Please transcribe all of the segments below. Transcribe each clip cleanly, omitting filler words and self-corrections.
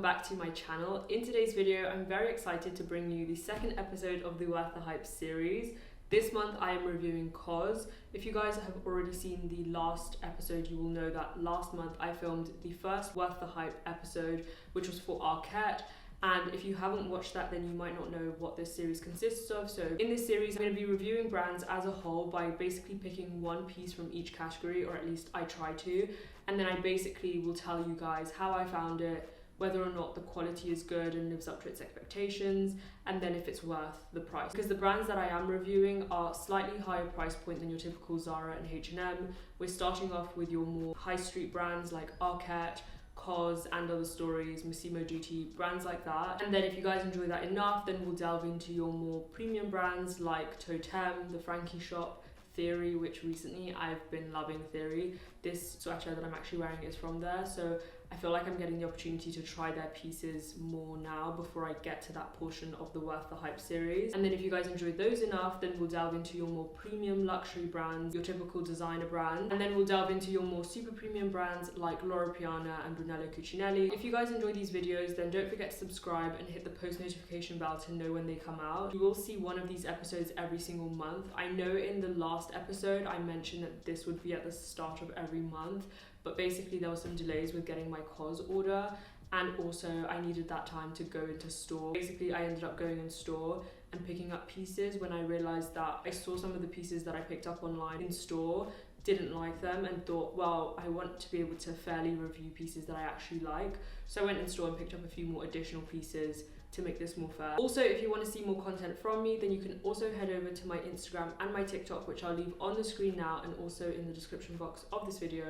back to my channel. In today's video, I'm very excited to bring you the second episode of the Worth the Hype series. This month I am reviewing COS. If you guys have already seen the last episode, you will know that last month I filmed the first Worth the Hype episode, which was for ARKET. And if you haven't watched that, then you might not know what this series consists of. So in this series, I'm going to be reviewing brands as a whole by basically picking one piece from each category, or at least I try to. And then I basically will tell you guys how I found it, whether or not the quality is good and lives up to its expectations, and then if it's worth the price. Because the brands that I am reviewing are slightly higher price point than your typical Zara and H&M. We're starting off with your more high street brands like ARKET, COS, and Other Stories, Massimo Dutti, brands like that. And then if you guys enjoy that enough, then we'll delve into your more premium brands like Totem, The Frankie Shop, Theory, which recently I've been loving Theory. This sweater that I'm actually wearing is from there, so I feel like I'm getting the opportunity to try their pieces more now before I get to that portion of the Worth the Hype series. And then if you guys enjoyed those enough, then we'll delve into your more premium luxury brands, your typical designer brands, and then we'll delve into your more super premium brands like Loro Piana and Brunello Cucinelli. If you guys enjoy these videos, then don't forget to subscribe and hit the post notification bell to know when they come out. You will see one of these episodes every single month. I know in the last episode I mentioned that this would be at the start of every month, but basically there were some delays with getting my COS order, and also I needed that time to go into store. Basically I ended up going in store and picking up pieces when I realized that I saw some of the pieces that I picked up online in store, didn't like them, and thought, well, I want to be able to fairly review pieces that I actually like. So I went in store and picked up a few more additional pieces to make this more fair. Also, if you want to see more content from me, then you can also head over to my Instagram and my TikTok, which I'll leave on the screen now and also in the description box of this video.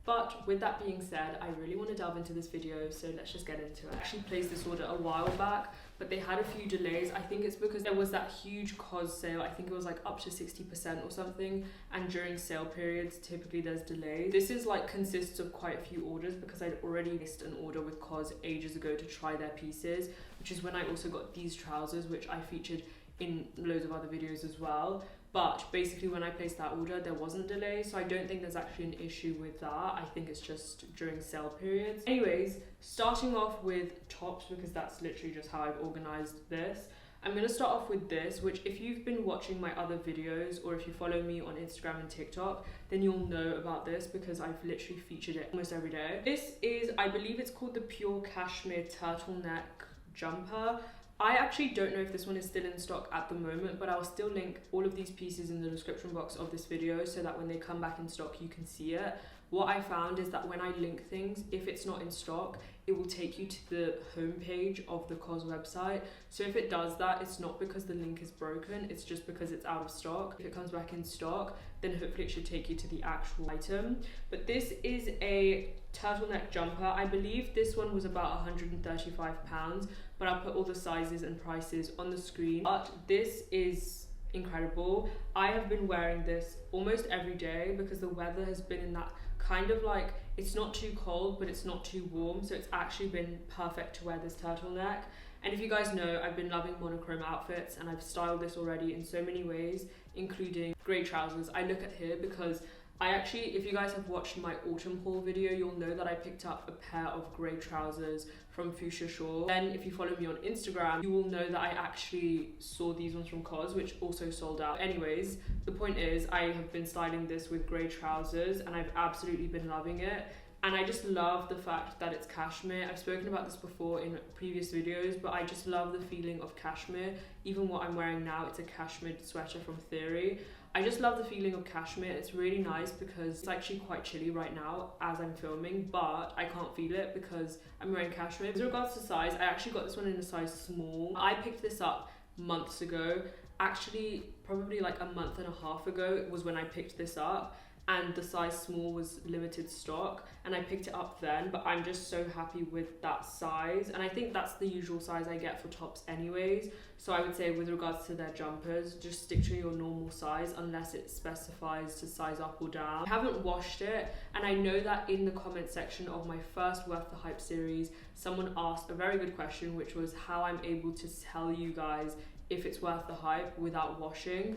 But with that being said, I really want to delve into this video, so let's just get into it. I actually placed this order a while back, but they had a few delays. I think it's because there was that huge COS sale. I think it was like up to 60% or something, and during sale periods, typically there's delays. This is like consists of quite a few orders because I'd already placed an order with COS ages ago to try their pieces, which is when I also got these trousers, which I featured in loads of other videos as well. But basically when I placed that order, there wasn't delay, so I don't think there's actually an issue with that. I think it's just during sale periods. Anyways, starting off with tops, because that's literally just how I've organized this. I'm going to start off with this, which if you've been watching my other videos, or if you follow me on Instagram and TikTok, then you'll know about this because I've literally featured it almost every day. This is, I believe it's called the Pure Cashmere Turtleneck Jumper. I actually don't know if this one is still in stock at the moment, but I'll still link all of these pieces in the description box of this video so that when they come back in stock, you can see it. What I found is that when I link things, if it's not in stock, it will take you to the homepage of the COS website. So if it does that, it's not because the link is broken, it's just because it's out of stock. If it comes back in stock, then hopefully it should take you to the actual item. But this is a turtleneck jumper. I believe this one was about £135, but I'll put all the sizes and prices on the screen. But this is incredible. I have been wearing this almost every day because the weather has been in that kind of like, it's not too cold, but it's not too warm. So it's actually been perfect to wear this turtleneck. And if you guys know, I've been loving monochrome outfits, and I've styled this already in so many ways, including grey trousers. I look at here because I actually, if you guys have watched my autumn haul video, you'll know that I picked up a pair of grey trousers from Fuchsia Shore. Then if you follow me on Instagram, you will know that I actually saw these ones from COS, which also sold out. Anyways, the point is I have been styling this with grey trousers and I've absolutely been loving it. And I just love the fact that it's cashmere. I've spoken about this before in previous videos, but I just love the feeling of cashmere. Even what I'm wearing now, it's a cashmere sweater from Theory. I just love the feeling of cashmere. It's really nice because it's actually quite chilly right now as I'm filming, but I can't feel it because I'm wearing cashmere. With regards to size, I actually got this one in a size small. I picked this up months ago. Actually, probably like a month and a half ago was when I picked this up, and the size small was limited stock, and I picked it up then. But I'm just so happy with that size, and I think that's the usual size I get for tops anyways. So I would say with regards to their jumpers, just stick to your normal size unless it specifies to size up or down. I haven't washed it, and I know that in the comment section of my first Worth the Hype series, someone asked a very good question, which was how I'm able to tell you guys if it's worth the hype without washing.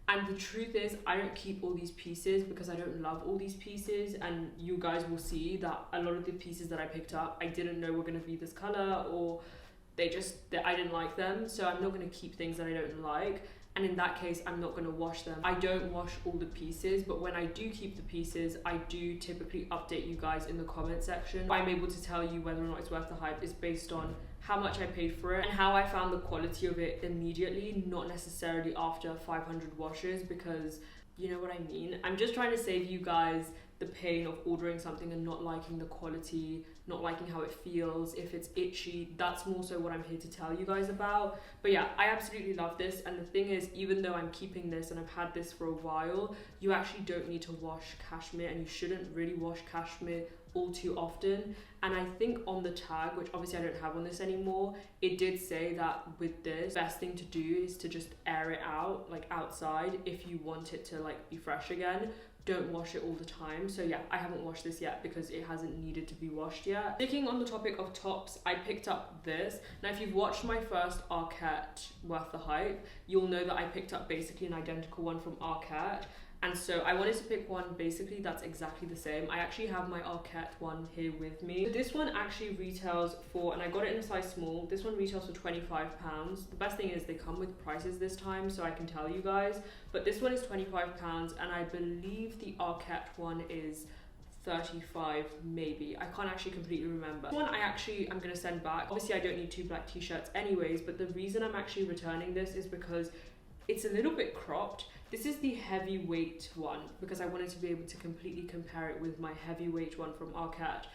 And the truth is, I don't keep all these pieces because I don't love all these pieces, and you guys will see that a lot of the pieces that I picked up, I didn't know were going to be this color, or I didn't like them, so I'm not going to keep things that I don't like. And in that case, I'm not going to wash them. I don't wash all the pieces, but when I do keep the pieces, I do typically update you guys in the comment section. I'm able to tell you whether or not it's worth the hype is based on how much I paid for it and how I found the quality of it immediately, not necessarily after 500 washes, because you know what I mean. I'm just trying to save you guys the pain of ordering something and not liking the quality, not liking how it feels, if it's itchy. That's more so what I'm here to tell you guys about. But yeah, I absolutely love this, and the thing is, even though I'm keeping this and I've had this for a while, you actually don't need to wash cashmere, and you shouldn't really wash cashmere all too often. And I think on the tag, which obviously I don't have on this anymore, it did say that with this, best thing to do is to just air it out, like outside, if you want it to like be fresh again. Don't wash it all the time. So yeah, I haven't washed this yet because it hasn't needed to be washed yet. Sticking on the topic of tops, I picked up this. Now if you've watched my first ARKET Worth the Hype, you'll know that I picked up basically an identical one from ARKET. And so I wanted to pick one basically that's exactly the same. I actually have my ARKET one here with me. So this one actually retails for, and I got it in a size small, this one retails for £25. The best thing is they come with prices this time, so I can tell you guys. But this one is £25, and I believe the ARKET one is 35 maybe. I can't actually completely remember. This one I'm gonna send back. Obviously I don't need 2 black t-shirts anyways, but the reason I'm actually returning this is because it's a little bit cropped. This is the heavyweight one because I wanted to be able to completely compare it with my heavyweight one from ARKET.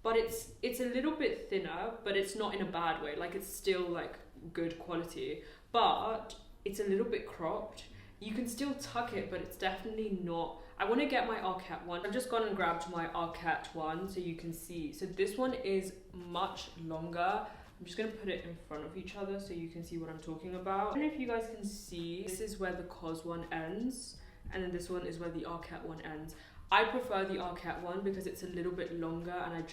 But it's a little bit thinner, but it's not in a bad way. Like, it's still like good quality, but it's a little bit cropped. You can still tuck it, but it's definitely not. I want to get my ARKET one. I've just gone and grabbed my ARKET one so you can see. So this one is much longer. I'm just going to put it in front of each other so you can see what I'm talking about. I don't know if you guys can see. This is where the COS one ends, and then this one is where the ARKET one ends. I prefer the ARKET one because it's a little bit longer, and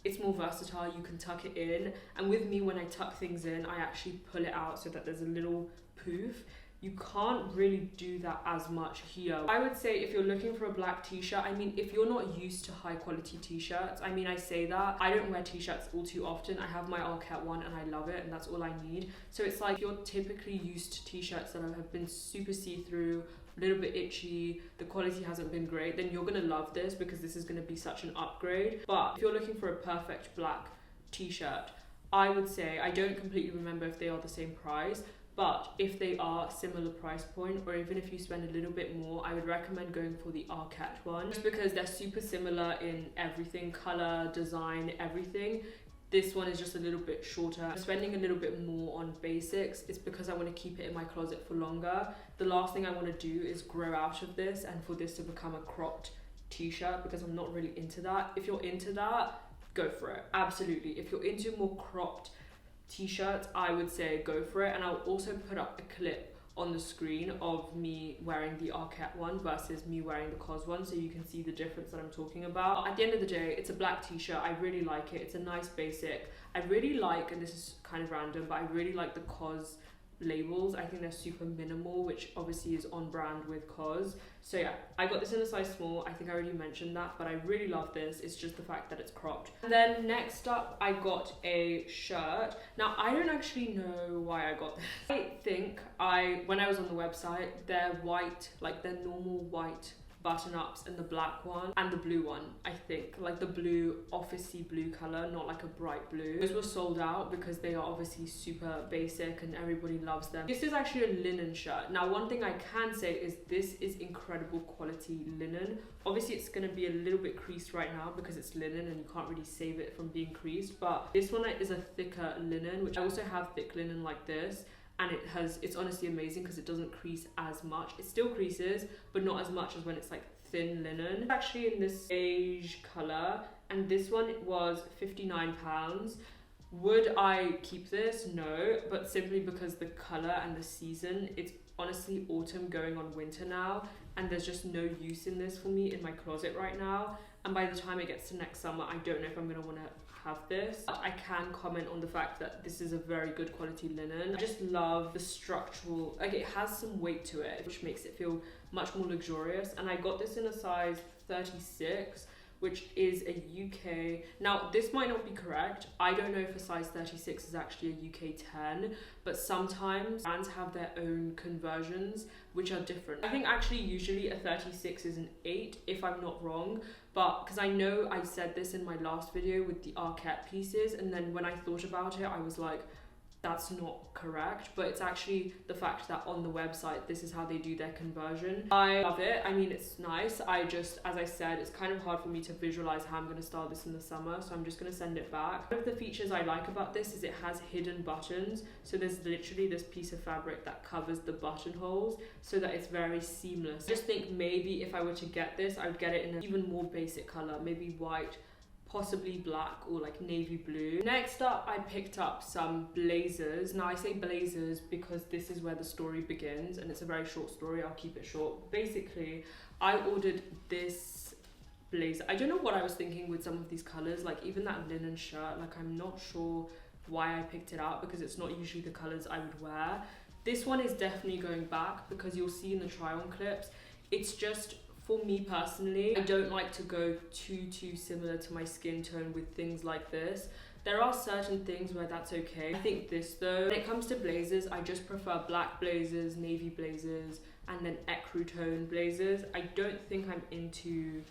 it's more versatile. You can tuck it in, and with me, when I tuck things in, I actually pull it out so that there's a little poof. You can't really do that as much here. I would say if you're looking for a black t-shirt, I mean, if you're not used to high quality t-shirts, I mean, I say that, I don't wear t-shirts all too often. I have my ARKET one and I love it, and that's all I need. So it's like, if you're typically used to t-shirts that have been super see-through, a little bit itchy, the quality hasn't been great, then you're gonna love this because this is gonna be such an upgrade. But if you're looking for a perfect black t-shirt, I would say, I don't completely remember if they are the same price, but if they are similar price point, or even if you spend a little bit more, I would recommend going for the ARKET one, just because they're super similar in everything, color, design, everything. This one is just a little bit shorter. I'm spending a little bit more on basics. It's because I want to keep it in my closet for longer. The last thing I want to do is grow out of this and for this to become a cropped t-shirt, because I'm not really into that. If you're into that, go for it. Absolutely. If you're into more cropped t-shirts, I would say go for it. And I'll also put up a clip on the screen of me wearing the ARKET one versus me wearing the COS one, so you can see the difference that I'm talking about. At the end of the day, it's a black t-shirt. I really like it. It's a nice basic. I really like, and this is kind of random, but I really like the COS labels. I think they're super minimal, which obviously is on brand with COS. So yeah, I got this in a size small. I think I already mentioned that, but I really love this. It's just the fact that it's cropped. And then next up, I got a shirt. Now, I don't actually know why I got this. I think when I was on the website, they're white, like they're normal white button-ups, and the black one and the blue one, I think, like the blue officey blue color, not like a bright blue. Those were sold out because they are obviously super basic and everybody loves them. This is actually a linen shirt. Now, one thing I can say is this is incredible quality linen. Obviously it's going to be a little bit creased right now because it's linen and you can't really save it from being creased, but this one is a thicker linen, which I also have thick linen like this. And it's honestly amazing because it doesn't crease as much. It still creases, but not as much as when it's like thin linen. It's actually in this beige color, and this one was £59. Would I keep this? No, but simply because the color and the season, it's honestly autumn going on winter now, and there's just no use in this for me in my closet right now. And by the time it gets to next summer, I don't know if I'm gonna wanna have this. But I can comment on the fact that this is a very good quality linen. I just love the structural, like it has some weight to it, which makes it feel much more luxurious. And I got this in a size 36, which is a UK. Now, this might not be correct. I don't know if a size 36 is actually a UK 10, but sometimes brands have their own conversions, which are different. I think actually usually a 36 is an 8, if I'm not wrong, but because I know I said this in my last video with the ARKET pieces, and then when I thought about it, I was like, that's not correct, but it's actually the fact that on the website this is how they do their conversion. I love it. I mean, it's nice. I just, as I said, it's kind of hard for me to visualize how I'm going to style this in the summer, so I'm just going to send it back. One of the features I like about this is it has hidden buttons, so there's literally this piece of fabric that covers the buttonholes so that it's very seamless. I just think maybe if I were to get this, I would get it in an even more basic color, maybe white, possibly black or like navy blue. Next up, I picked up some blazers. Now I say blazers because this is where the story begins, and it's a very short story. I'll keep it short. Basically, I ordered this blazer. I don't know what I was thinking with some of these colors, like even that linen shirt, like I'm not sure why I picked it out because it's not usually the colors I would wear. This one is definitely going back because you'll see in the try on clips, it's just, for me personally, I don't like to go too similar to my skin tone with things like this. There are certain things where that's okay. I think this though, when it comes to blazers, I just prefer black blazers, navy blazers, and then ecru tone blazers. I don't think I'm into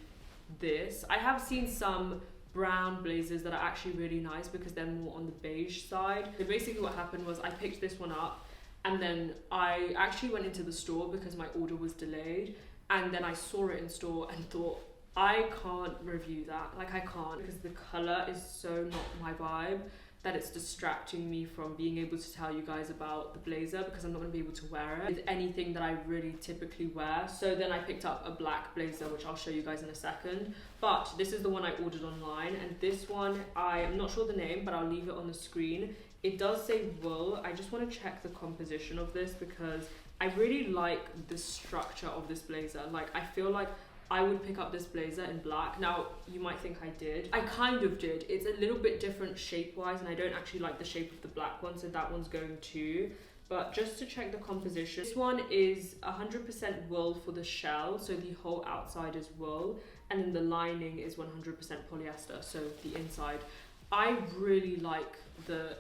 this. I have seen some brown blazers that are actually really nice because they're more on the beige side. So basically what happened was I picked this one up, and then I actually went into the store because my order was delayed. And then I saw it in store and thought, I can't review that. Like I can't, because the color is so not my vibe that it's distracting me from being able to tell you guys about the blazer because I'm not gonna be able to wear it with anything that I really typically wear. So then I picked up a black blazer, which I'll show you guys in a second. But this is the one I ordered online, and this one, I'm not sure the name, but I'll leave it on the screen. It does say wool. I just want to check the composition of this because I really like the structure of this blazer. Like I feel like I would pick up this blazer in black. Now you might think I did. I kind of did. It's a little bit different shape wise, and I don't actually like the shape of the black one, so that one's going too. But just to check the composition, this one is 100% wool for the shell, so the whole outside is wool, and then the lining is 100% polyester, so the inside. I really like the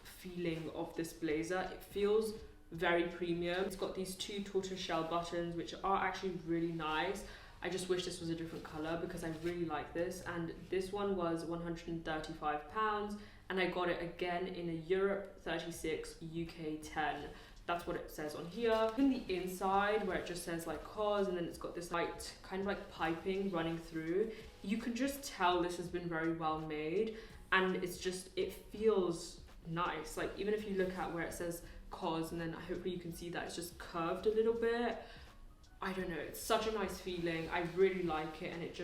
feeling of this blazer. It feels very premium. It's got these 2 tortoiseshell buttons, which are actually really nice. I just wish this was a different color because I really like this. And this one was £135, and I got it again in a Europe 36, UK 10. That's what it says on here. In the inside, where it just says like COS, and then it's got this light kind of like piping running through, you can just tell this has been very well made, and it's just, it feels nice. Like even if you look at where it says COS, and then hopefully you can see that it's just curved a little bit. I don't know, it's such a nice feeling. I really like it, and it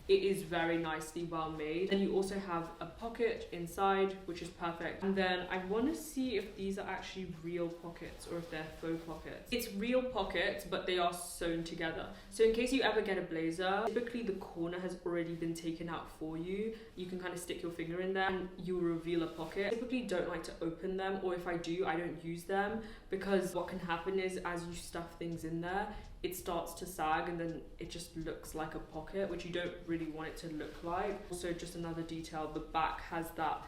is very nicely well made. And you also have a pocket inside, which is perfect. And then I want to see if these are actually real pockets or if they're faux pockets. It's real pockets, but they are sewn together. So in case you ever get a blazer, typically the corner has already been taken out for you. You can kind of stick your finger in there and you'll reveal a pocket. I typically don't like to open them, or if I do, I don't use them, because what can happen is as you stuff things in there, it starts to sag and then it just looks like a pocket, which you don't really want it to look like. Also, just another detail, the back has that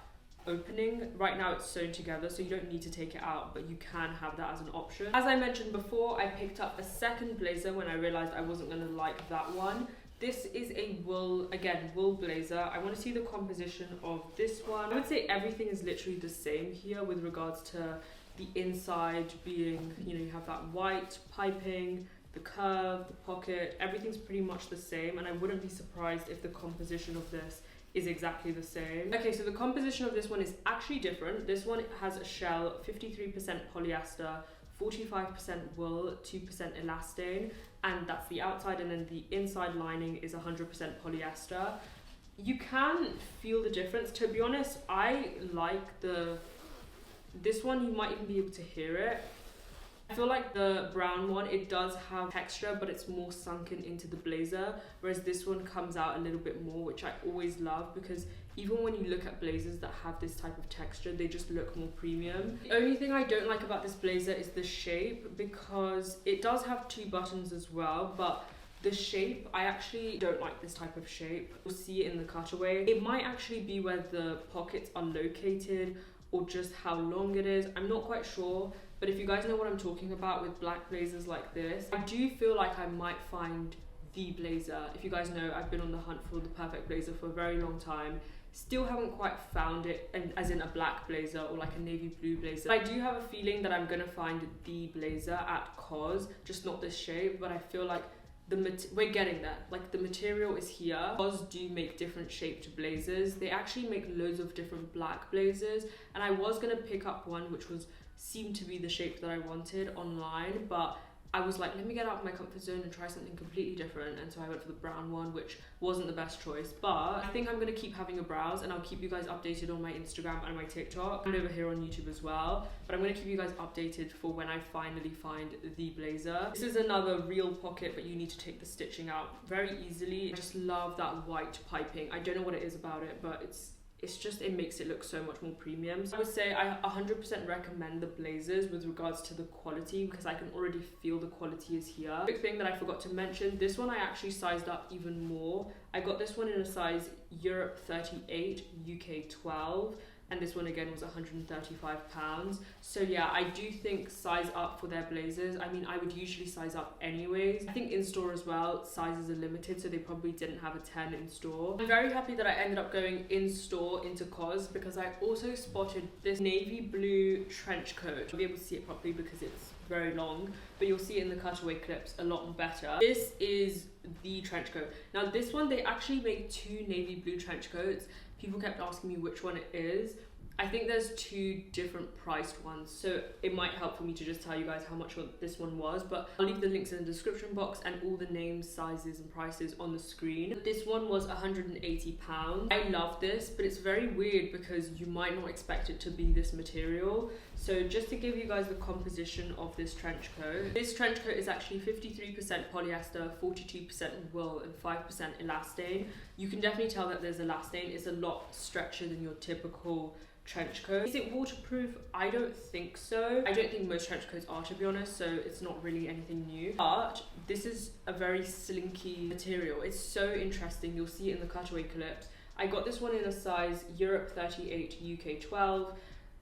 opening. Right now it's sewn together, so you don't need to take it out, but you can have that as an option. As I mentioned before, I picked up a second blazer when I realized I wasn't gonna like that one. This is a wool, again, wool blazer. I want to see the composition of this one. I would say everything is literally the same here with regards to the inside being, you have that white piping, the curve, the pocket, everything's pretty much the same, and I wouldn't be surprised if the composition of this is exactly the same. Okay, so the composition of this one is actually different. This one has a shell, 53% polyester, 45% wool, 2% elastane, and that's the outside, and then the inside lining is 100% polyester. You can feel the difference. To be honest, I like this one, you might even be able to hear it. I feel like the brown one, it does have texture, but it's more sunken into the blazer, whereas this one comes out a little bit more, which I always love because even when you look at blazers that have this type of texture, they just look more premium. The only thing I don't like about this blazer is the shape, because it does have 2 buttons as well, but the shape, I actually don't like this type of shape. You'll see it in the cutaway. It might actually be where the pockets are located or just how long it is. I'm not quite sure, but if you guys know what I'm talking about with black blazers like this, I do feel like I might find the blazer. If you guys know, I've been on the hunt for the perfect blazer for a very long time. Still haven't quite found it, and as in a black blazer or like a navy blue blazer. I do have a feeling that I'm gonna find the blazer at COS, just not this shape, but I feel like we're getting there. Like, the material is here. COS do make different shaped blazers. They actually make loads of different black blazers, and I was gonna pick up one which seemed to be the shape that I wanted online, but I was like, let me get out of my comfort zone and try something completely different, and so I went for the brown one, which wasn't the best choice, but I think I'm gonna keep having a browse, and I'll keep you guys updated on my Instagram and my TikTok and over here on YouTube as well. But I'm gonna keep you guys updated for when I finally find the blazer. This is another real pocket, but you need to take the stitching out very easily. I just love that white piping. I don't know what it is about it, but it makes it look so much more premium. So I would say I 100% recommend the blazers with regards to the quality, because I can already feel the quality is here. Quick thing that I forgot to mention, this one I actually sized up even more. I got this one in a size Europe 38, UK 12. And this one again was £135. So yeah, I do think size up for their blazers. I mean, I would usually size up anyways. I think in store as well, sizes are limited, so they probably didn't have a 10 in store. I'm very happy that I ended up going in store into COS, because I also spotted this navy blue trench coat. I'll be able to see it properly because it's very long, but you'll see it in the cutaway clips a lot better. This is the trench coat. Now this one, they actually make 2 navy blue trench coats. People kept asking me which one it is. I think there's 2 different priced ones, so it might help for me to just tell you guys how much this one was, but I'll leave the links in the description box and all the names, sizes and prices on the screen. This one was £180. I love this, but it's very weird because you might not expect it to be this material. So just to give you guys the composition of this trench coat, this trench coat is actually 53% polyester, 42% wool and 5% elastane. You can definitely tell that there's elastane. It's a lot stretchier than your typical trench coat. Is it waterproof? I don't think so. I don't think most trench coats are, to be honest, so it's not really anything new. But this is a very slinky material. It's so interesting. You'll see it in the cutaway clips. I got this one in a size Europe 38, UK 12.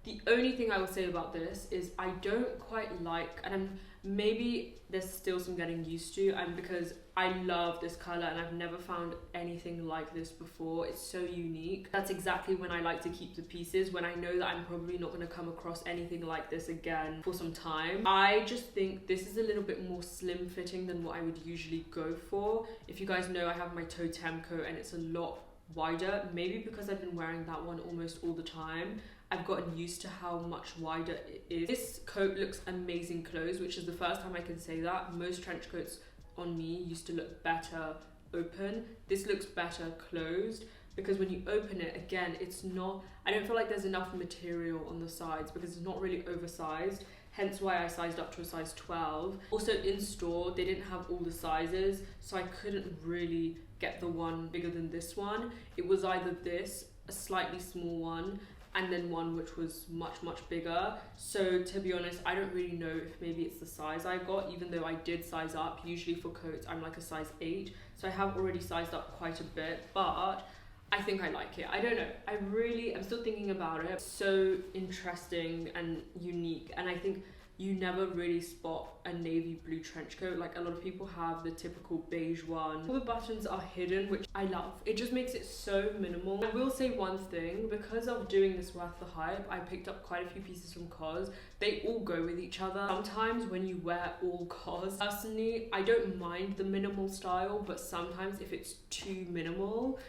The only thing I will say about this is I don't quite like, and maybe there's still some getting used to, and because I love this color and I've never found anything like this before. It's so unique. That's exactly when I like to keep the pieces, when I know that I'm probably not going to come across anything like this again for some time. I just think this is a little bit more slim fitting than what I would usually go for. If you guys know, I have my totem coat and it's a lot wider, maybe because I've been wearing that one almost all the time. I've gotten used to how much wider it is. This coat looks amazing closed, which is the first time I can say that. Most trench coats on me used to look better open. This looks better closed, because when you open it, again, I don't feel like there's enough material on the sides because it's not really oversized. Hence why I sized up to a size 12. Also in store, they didn't have all the sizes, so I couldn't really get the one bigger than this one. It was either this, a slightly small one, and then one which was much bigger. So to be honest, I don't really know if maybe it's the size I got, even though I did size up. Usually for coats I'm like a size 8, so I have already sized up quite a bit, but I think I like it. I don't know, I'm still thinking about it. It's so interesting and unique, and I think you never really spot a navy blue trench coat. Like, a lot of people have the typical beige one. All the buttons are hidden, which I love. It just makes it so minimal. I will say one thing, because of doing this worth the hype, I picked up quite a few pieces from COS. They all go with each other. Sometimes when you wear all COS, personally, I don't mind the minimal style, but sometimes if it's too minimal,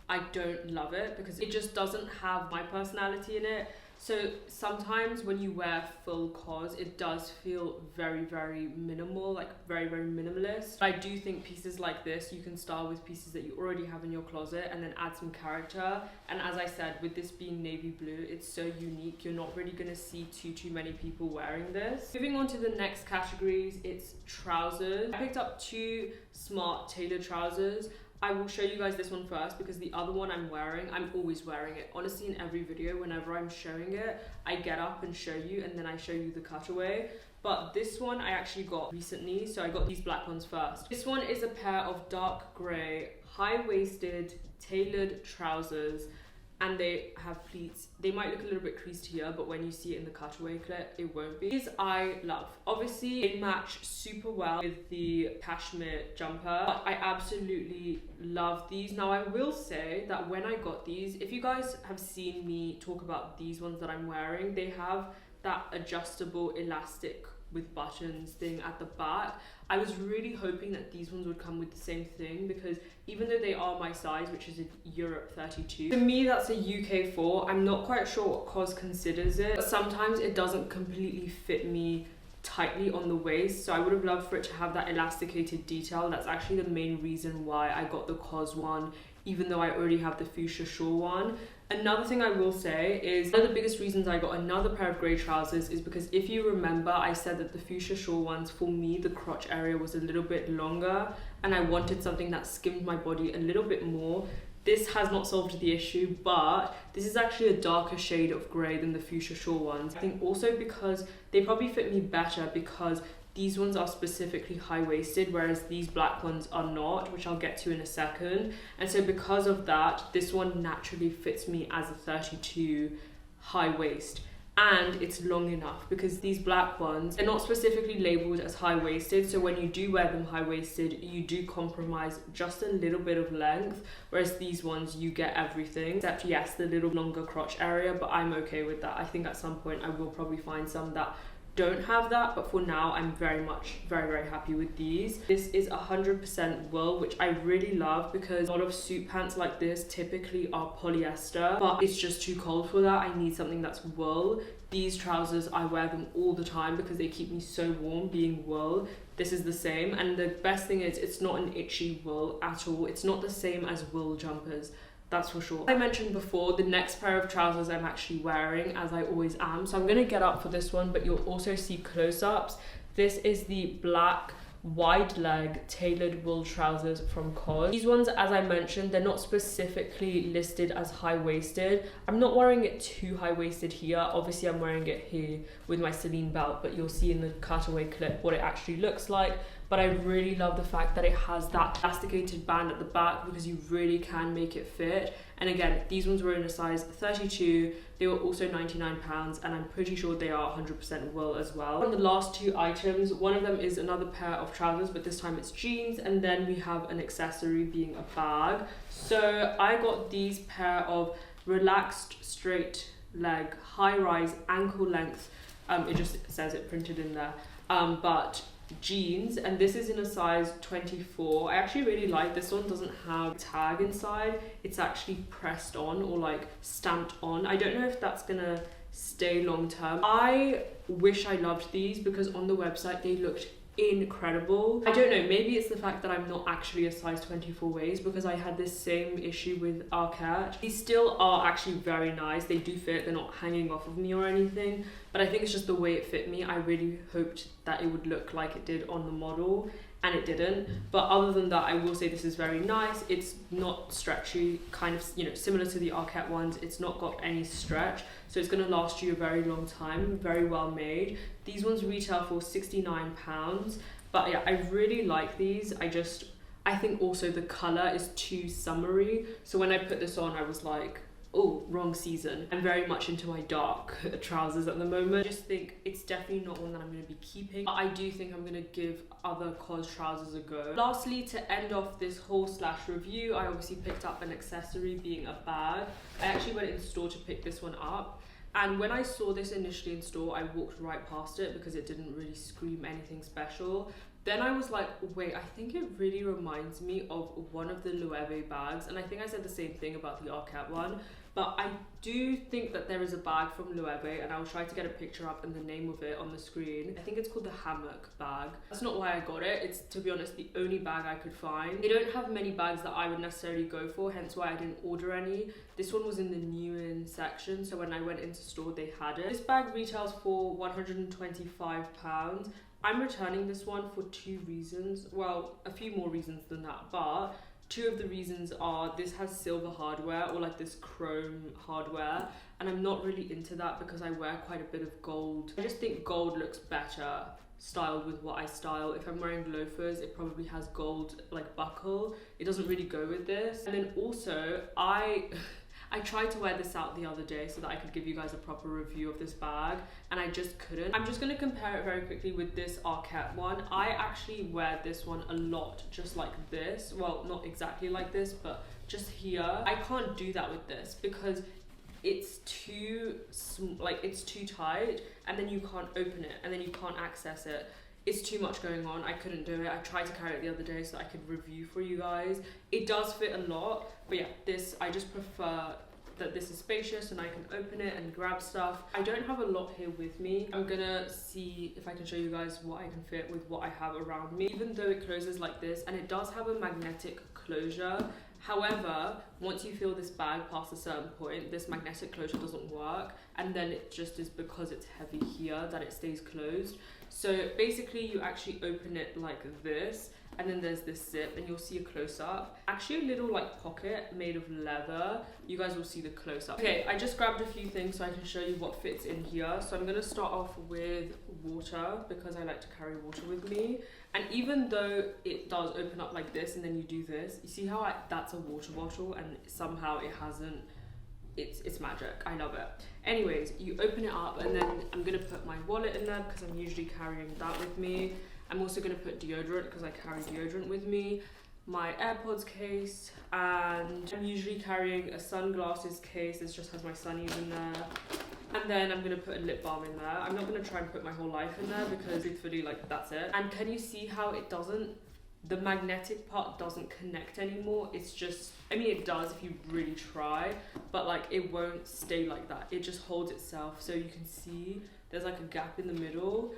I don't love it because it just doesn't have my personality in it. So sometimes when you wear full COS, it does feel very minimal, like very minimalist. But I do think pieces like this, you can style with pieces that you already have in your closet and then add some character. And as I said, with this being navy blue, it's so unique. You're not really going to see too many people wearing this. Moving on to the next categories, it's trousers. I picked up 2 smart tailored trousers. I will show you guys this one first because the other one I'm wearing, I'm always wearing it. Honestly, in every video, whenever I'm showing it, I get up and show you and then I show you the cutaway. But this one I actually got recently, so I got these black ones first. This one is a pair of dark grey, high-waisted, tailored trousers, and they have pleats. They might look a little bit creased here, but when you see it in the cutaway clip, it won't be. These I love. Obviously, they match super well with the cashmere jumper, but I absolutely love these. Now, I will say that when I got these, if you guys have seen me talk about these ones that I'm wearing, they have that adjustable elastic with buttons thing at the back. I was really hoping that these ones would come with the same thing because even though they are my size, which is a Europe 32, to me that's a UK 4. I'm not quite sure what COS considers it, but sometimes it doesn't completely fit me tightly on the waist, so I would have loved for it to have that elasticated detail. That's actually the main reason why I got the COS one, even though I already have the fuchsia shawl one. Another thing I will say is one of the biggest reasons I got another pair of grey trousers is because if you remember, I said that the fuchsia shawl ones, for me, the crotch area was a little bit longer and I wanted something that skimmed my body a little bit more. This has not solved the issue, but this is actually a darker shade of grey than the fuchsia shawl ones. I think also because they probably fit me better because these ones are specifically high-waisted, whereas these black ones are not, which I'll get to in a second. And so because of that, this one naturally fits me as a 32 high waist. And it's long enough because these black ones, they're not specifically labeled as high-waisted. So when you do wear them high-waisted, you do compromise just a little bit of length. Whereas these ones, you get everything. Except, yes, the little longer crotch area, but I'm okay with that. I think at some point I will probably find some that don't have that, but for now I'm very happy with these. This is 100% wool, which I really love because a lot of suit pants like this typically are polyester, but it's just too cold for that. I need something that's wool. These trousers, I wear them all the time because they keep me so warm being wool. This is the same, and the best thing is it's not an itchy wool at all. It's not the same as wool jumpers, that's for sure. As I mentioned before, the next pair of trousers I'm actually wearing, as I always am, so I'm gonna get up for this one, but you'll also see close-ups. This is the black wide leg tailored wool trousers from COS. These ones, as I mentioned, they're not specifically listed as high-waisted. I'm not wearing it too high-waisted here. Obviously I'm wearing it here with my Celine belt, but you'll see in the cutaway clip what it actually looks like. But I really love the fact that it has that elasticated band at the back because you really can make it fit. And again, these ones were in a size 32. They were also £99, and I'm pretty sure they are 100% wool as well. On the last two items, one of them is another pair of trousers, but this time it's jeans, and then we have an accessory being a bag. So I got these pair of relaxed straight leg, high-rise ankle length. It just says it printed in there, but jeans, and this is in a size 24. I actually really like this one. Doesn't have a tag inside, it's actually pressed on or like stamped on. I don't know if that's gonna stay long term. I wish I loved these because on the website they looked incredible. I don't know, maybe it's the fact that I'm not actually a size 24 waist because I had this same issue with ARKET. These still are actually very nice. They do fit, they're not hanging off of me or anything, but I think it's just the way it fit me. I really hoped that it would look like it did on the model, and it didn't. But other than that, I will say this is very nice. It's not stretchy, kind of, you know, similar to the ARKET ones. It's not got any stretch, so it's going to last you a very long time. Very well made. These ones retail for £69, but yeah, I really like these. I think also the colour is too summery, so when I put this on I was like, oh, wrong season. I'm very much into my dark trousers at the moment. I just think it's definitely not one that I'm going to be keeping, but I do think I'm going to give other COS trousers a go. Lastly, to end off this haul / review, I obviously picked up an accessory being a bag. I actually went in store to pick this one up, and when I saw this initially in store, I walked right past it because it didn't really scream anything special. Then I was like, wait, I think it really reminds me of one of the Loewe bags, and I think I said the same thing about the ARKET one, but I do think that there is a bag from Loewe, and I'll try to get a picture up and the name of it on the screen. I think it's called the hammock bag. That's not why I got it. It's, to be honest, the only bag I could find. They don't have many bags that I would necessarily go for, hence why I didn't order any. This one was in the new in section, so when I went into store, they had it. This bag retails for £125. I'm returning this one for 2 reasons. Well, a few more reasons than that, but Two of the reasons are this has silver hardware, or like this chrome hardware, and I'm not really into that because I wear quite a bit of gold. I just think gold looks better styled with what I style. If I'm wearing loafers, it probably has gold like buckle. It doesn't really go with this. And then also I tried to wear this out the other day so that I could give you guys a proper review of this bag, and I just couldn't. I'm just going to compare it very quickly with this ARKET one. I actually wear this one a lot just like this. Well, not exactly like this, but just here. I can't do that with this because it's too tight, and then you can't open it, and then you can't access it. It's too much going on. I couldn't do it. I tried to carry it the other day so that I could review for you guys. It does fit a lot, but yeah, this, I just prefer that this is spacious and I can open it and grab stuff. I don't have a lot here with me. I'm gonna see if I can show you guys what I can fit with what I have around me. Even though it closes like this, and it does have a magnetic closure, however, once you fill this bag past a certain point, this magnetic closure doesn't work, and then it just is because it's heavy here that it stays closed. So basically you actually open it like this, and then there's this zip, and you'll see a close-up. Actually a little like pocket made of leather. You guys will see the close-up. Okay, I just grabbed a few things so I can show you what fits in here. So I'm gonna start off with water because I like to carry water with me. And even though it does open up like this and then you do this, you see how that's a water bottle and somehow it hasn't, it's magic. I love it. Anyways, you open it up, and then I'm gonna put my wallet in there because I'm usually carrying that with me. I'm also gonna put deodorant because I carry deodorant with me, my AirPods case, and I'm usually carrying a sunglasses case. This just has my sunnies in there. And then I'm gonna put a lip balm in there. I'm not gonna try and put my whole life in there because truthfully, like, that's it. And can you see how it doesn't, the magnetic part doesn't connect anymore? It's just, I mean, it does if you really try, but like it won't stay like that. It just holds itself. So you can see there's like a gap in the middle,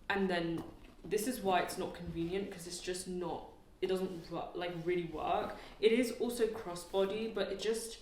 and then this is why it's not convenient, because it's just not, it doesn't like really work. It is also crossbody, but it just,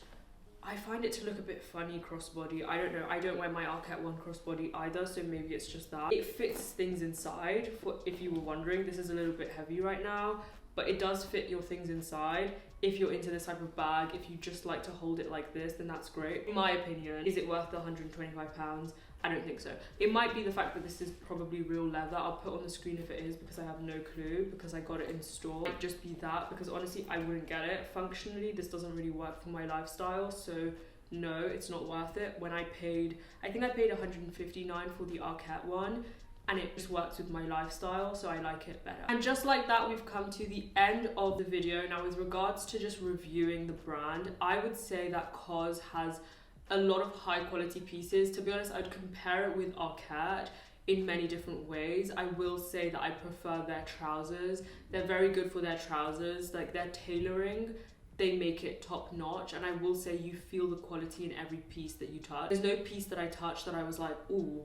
I find it to look a bit funny crossbody. I don't know, I don't wear my ARKET one crossbody either, so maybe it's just that. It fits things inside, for if you were wondering. This is a little bit heavy right now, but it does fit your things inside. If you're into this type of bag, if you just like to hold it like this, then that's great. In my opinion, is it worth the £125? I don't think so. It might be the fact that this is probably real leather. I'll put on the screen if it is, because I have no clue, because I got it in store. It might just be that, because honestly, I wouldn't get it. Functionally, this doesn't really work for my lifestyle, so no, it's not worth it. When I think I paid $159 for the ARKET one, and it just works with my lifestyle, so I like it better. And just like that, we've come to the end of the video. Now, with regards to just reviewing the brand, I would say that COS has a lot of high quality pieces. To be honest, I'd compare it with ARKET in many different ways. I will say that I prefer their trousers. They're very good for their trousers. Like, their tailoring, they make it top notch, and I will say you feel the quality in every piece that you touch. There's no piece that I touched that I was like, ooh,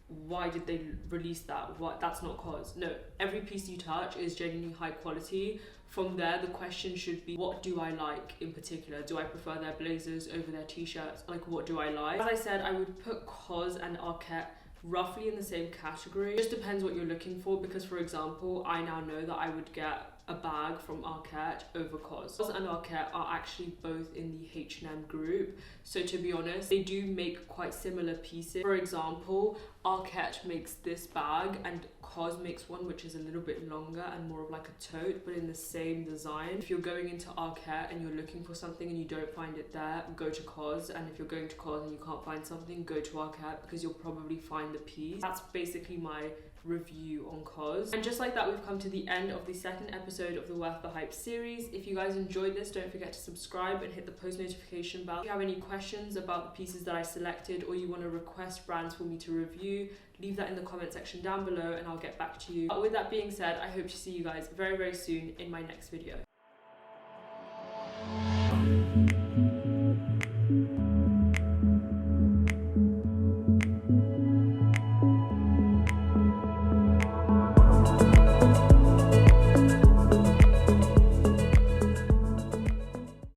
why did they release that? What? That's not COS. No, every piece you touch is genuinely high quality. From there, the question should be, what do I like in particular? Do I prefer their blazers over their t-shirts? Like, what do I like? As I said, I would put COS and ARKET roughly in the same category. It just depends what you're looking for, because for example, I now know that I would get a bag from ARKET over COS. COS and ARKET are actually both in the H&M group, so to be honest, they do make quite similar pieces. For example, ARKET makes this bag and COS makes one which is a little bit longer and more of like a tote, but in the same design. If you're going into ARKET and you're looking for something and you don't find it there, go to COS. And if you're going to COS and you can't find something, go to ARKET, because you'll probably find the piece. That's basically my review on COS. And just like that, we've come to the end of the second episode of the Worth the Hype series. If you guys enjoyed this, don't forget to subscribe and hit the post notification bell. If you have any questions about the pieces that I selected, or you want to request brands for me to review, leave that in the comment section down below and I'll get back to you. But with that being said, I hope to see you guys very, very soon in my next video.